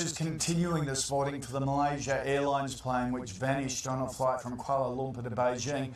is continuing the spotting for the Malaysia Airlines plane which vanished on a flight from Kuala Lumpur to Beijing.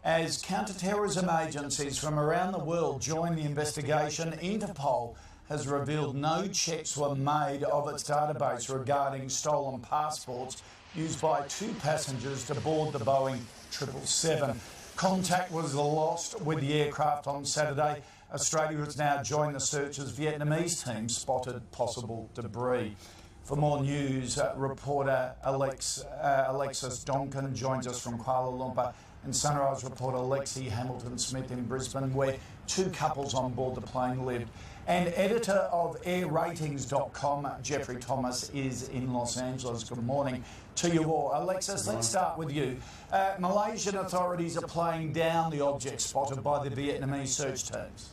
As counter-terrorism agencies from around the world join the investigation, Interpol has revealed no checks were made of its database regarding stolen passports used by 2 passengers to board the Boeing 777. Contact was lost with the aircraft on Saturday. Australia has now joined the search as Vietnamese team spotted possible debris. For more news, reporter Alexis Donkin joins us from Kuala Lumpur, and Sunrise reporter Lexi Hamilton-Smith in Brisbane, where 2 couples on board the plane lived. And editor of airratings.com, Jeffrey Thomas, is in Los Angeles. Good morning to you all. Alexis, let's start with you. Malaysian authorities are playing down the object spotted by the Vietnamese search teams.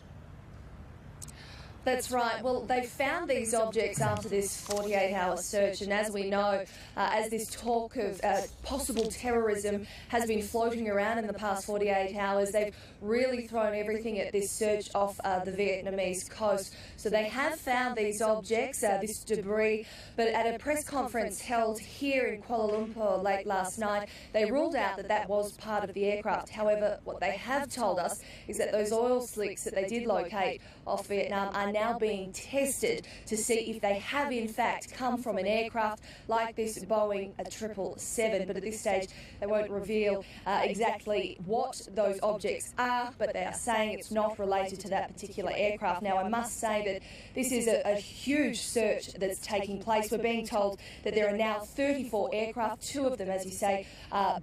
That's right. Well, they found these objects after this 48-hour search, and as we know, as this talk of possible terrorism has been floating around in the past 48 hours, they've really thrown everything at this search off the Vietnamese coast. So they have found these objects, this debris, but at a press conference held here in Kuala Lumpur late last night, they ruled out that that was part of the aircraft. However, what they have told us is that those oil slicks that they did locate off Vietnam are now being tested to see if they have in fact come from an aircraft like this Boeing 777. But at this stage, they won't reveal exactly what those objects are, but they are saying it's not related to that particular aircraft. Now, I must say that this is a huge search that's taking place. We're being told that there are now 34 aircraft. 2 of them, as you say,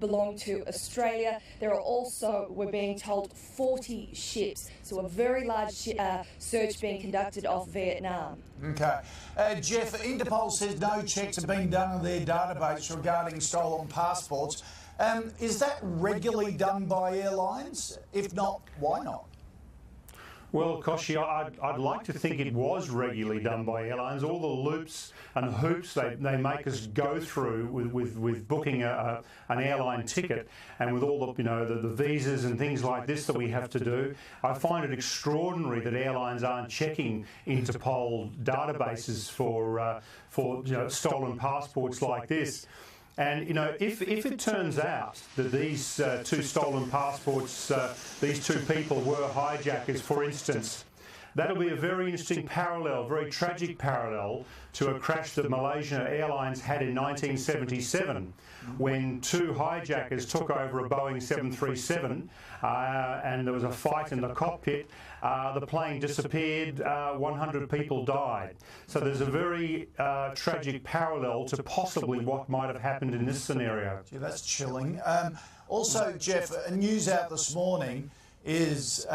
belong to Australia. There are also, we're being told, 40 ships. So a very large search being conducted off Vietnam. OK. Jeff, Interpol says no checks have been done on their database regarding stolen passports. Is that regularly done by airlines? If not, why not? Well, Koshi, I'd like to think it was regularly done by airlines. All the loops and hoops they make us go through with booking an airline ticket, and with all the the visas and things like this that we have to do, I find it extraordinary that airlines aren't checking Interpol databases for stolen passports like this. And, if it turns out that these 2 stolen passports, these 2 people were hijackers, for instance, that'll be a very interesting parallel, very tragic parallel to a crash that Malaysian Airlines had in 1977 when 2 hijackers took over a Boeing 737 and there was a fight in the cockpit. The plane disappeared, 100 people died. So there's a very tragic parallel to possibly what might have happened in this scenario. Gee, that's chilling. Also, Jeff, a news out this morning says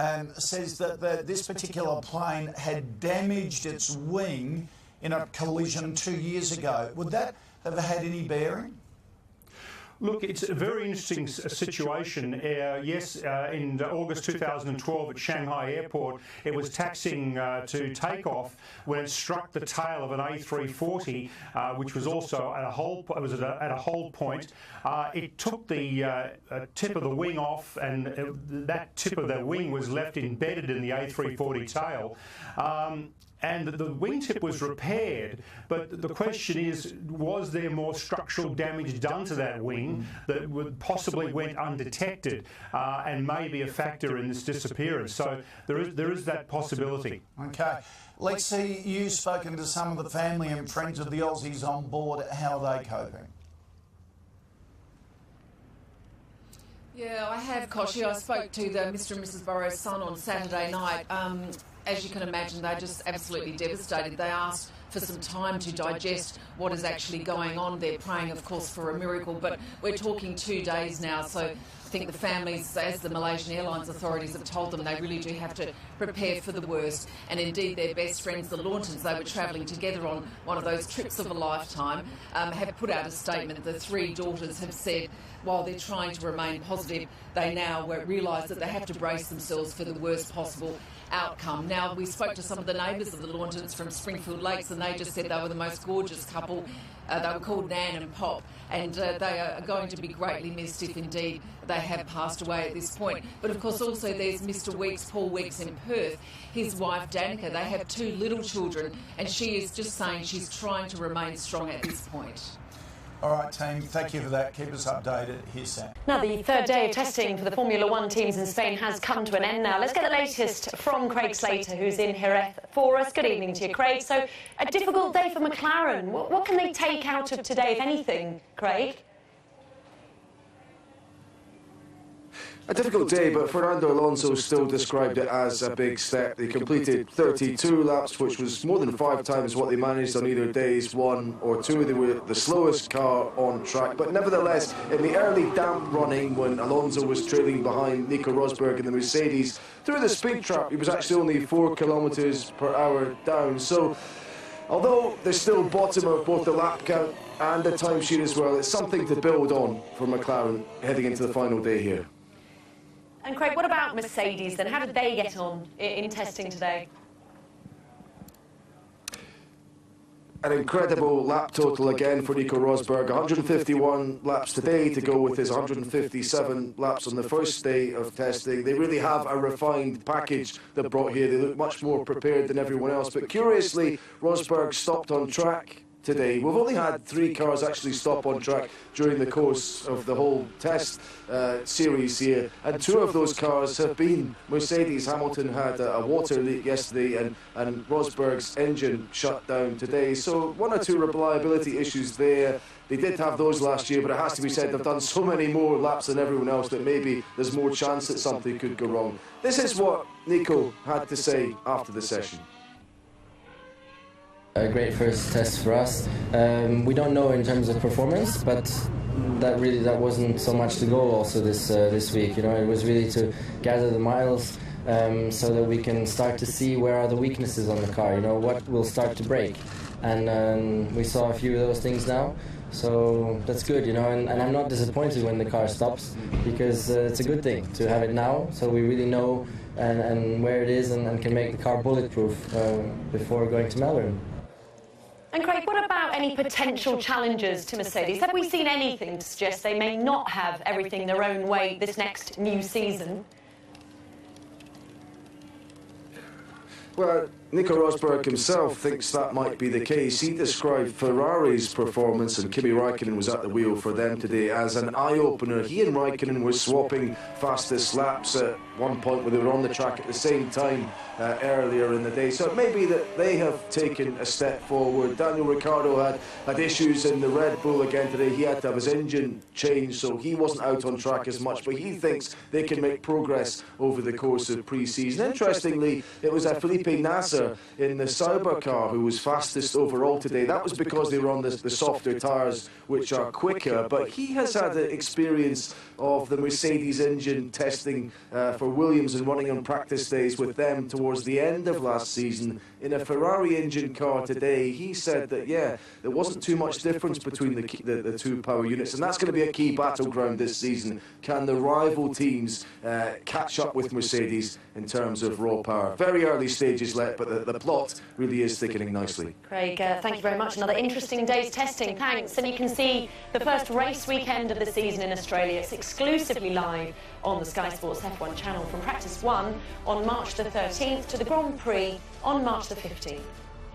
that this particular plane had damaged its wing in a collision 2 years ago. Would that have had any bearing? Look, it's a very interesting situation. Yes, in August 2012 at Shanghai Airport, it was taxiing to take off when it struck the tail of an A340, which was also at a hold. It was at a hold point. It took the tip of the wing off, and that tip of the wing was left embedded in the A340 tail. And the wingtip was repaired, but the question is, was there more structural damage done to that wing that possibly went undetected and may be a factor in this disappearance? So there is that possibility. OK. Lexi, you've spoken to some of the family and friends of the Aussies on board. How are they coping? Yeah, I have, Koshi. I spoke to the Mr and Mrs Burrow's son on Saturday night. As you can imagine, they're just absolutely devastated. They asked for some time to digest what is actually going on. They're praying, of course, for a miracle, but we're talking 2 days now, so I think the families, as the Malaysian Airlines authorities have told them, they really do have to prepare for the worst. And indeed, their best friends, the Launtons, they were travelling together on one of those trips of a lifetime, have put out a statement. The 3 daughters have said, while they're trying to remain positive, they now realise that they have to brace themselves for the worst possible outcome. Now, we spoke to some of the neighbours of the Launtons from Springfield Lakes, and they just said they were the most gorgeous couple They were called Nan and Pop, and they are going to be greatly missed if indeed they have passed away at this point. But of course also there's Mr Weeks, Paul Weeks in Perth, his wife Danica. They have 2 little children, and she is just saying she's trying to remain strong at this point. All right, team, thank you for that. Keep us updated. Here's Sam. Now, the third day of testing for the Formula One teams in Spain has come to an end now. Let's get the latest from Craig Slater, who's in Jerez for us. Good evening to you, Craig. So, a difficult day for McLaren. What can they take out of today, if anything, Craig? A difficult day, but Fernando Alonso still described it as a big step. They completed 32 laps, which was more than 5 times what they managed on either days 1 or 2. They were the slowest car on track, but nevertheless, in the early damp running, when Alonso was trailing behind Nico Rosberg in the Mercedes, through the speed trap, he was actually only 4 kilometres per hour down. So, although they're still bottom of both the lap count and the timesheet as well, it's something to build on for McLaren heading into the final day here. And Craig, what about Mercedes then? How did they get on in testing today? An incredible lap total again for Nico Rosberg. 151 laps today to go with his 157 laps on the first day of testing. They really have a refined package that brought here. They look much more prepared than everyone else. But curiously, Rosberg stopped on track today. We've only had 3 cars actually stop on track during the course of the whole test series here, and 2 of those cars have been Mercedes. Hamilton had a water leak yesterday, and Rosberg's engine shut down today, so 1 or 2 reliability issues there. They did have those last year, but it has to be said they've done so many more laps than everyone else that maybe there's more chance that something could go wrong. This is what Nico had to say after the session. A great first test for us. We don't know in terms of performance, but that wasn't so much the goal also this week. You know, it was really to gather the miles so that we can start to see where are the weaknesses on the car. You know, what will start to break, and we saw a few of those things now. So that's good, you know, and I'm not disappointed when the car stops, because it's a good thing to have it now, so we really know and where it is and can make the car bulletproof before going to Melbourne. And Craig, what about any potential challenges to Mercedes? Have we seen anything to suggest they may not have everything their own way this next new season? Well, Nico Rosberg himself thinks that might be the case. He described Ferrari's performance, and Kimi Raikkonen was at the wheel for them today, as an eye-opener. He and Raikkonen were swapping fastest laps at one point where they were on the track at the same time earlier in the day. So it may be that they have taken a step forward. Daniel Ricciardo had issues in the Red Bull again today. He had to have his engine changed, so he wasn't out on track as much, but he thinks they can make progress over the course of pre-season. Interestingly, it was Felipe Nasser in the Sauber car who was fastest overall today. That was because they were on the softer tyres, which are quicker, but he has had the experience of the Mercedes engine testing for Williams and running on practice days with them towards the end of last season. In a Ferrari engine car today, he said that, yeah, there wasn't too much difference between the 2 power units, and that's going to be a key battleground this season. Can the rival teams catch up with Mercedes in terms of raw power? Very early stages left, but the plot really is thickening nicely. Craig, thank you very much. Another interesting day's testing. Thanks. And you can see the first race weekend of the season in Australia. It's exclusively live on the Sky Sports F1 channel from Practice 1 on March the 13th to the Grand Prix on March the 15th.